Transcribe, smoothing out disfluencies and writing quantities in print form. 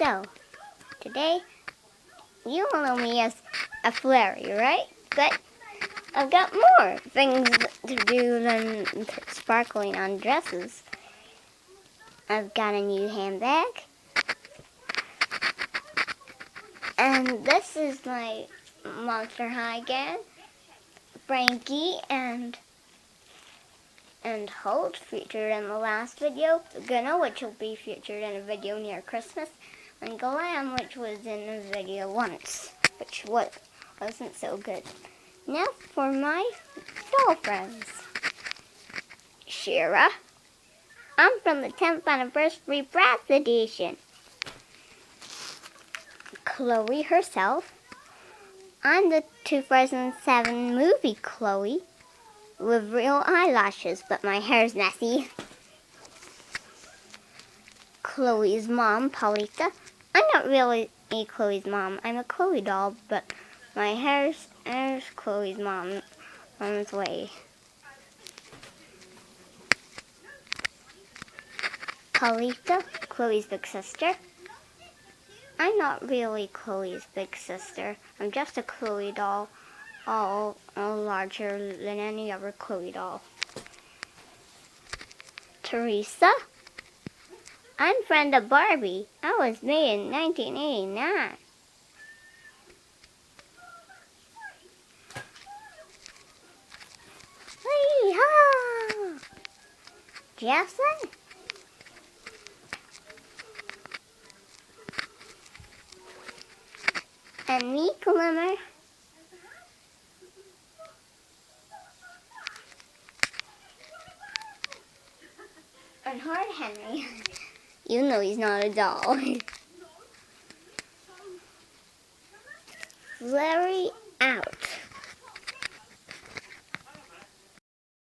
So, today, you all know me as a Flurry, right? But I've got more things to do than sparkling on dresses. I've got a new handbag. And this is my Monster High gang. Frankie and Holt featured in the last video. Gunna, which will be featured in a video near Christmas. And Glam, which was in a video once, which wasn't so good. Now for my doll friends. Shira. I'm from the 10th anniversary Bratz edition. Chloe herself. I'm the 2007 movie Chloe with real eyelashes, but my hair's messy. Chloe's mom, Paulita. I'm not really Chloe's mom. I'm a Chloe doll, but my hair's Chloe's mom's way. Paulita, Chloe's big sister. I'm not really Chloe's big sister. I'm just a Chloe doll, all larger than any other Chloe doll. Teresa. I'm friend of Barbie. I was made in 1989. Hee-haw! Jackson. And me, Glimmer. And Hard Henry. You know he's not a doll. Flurry out.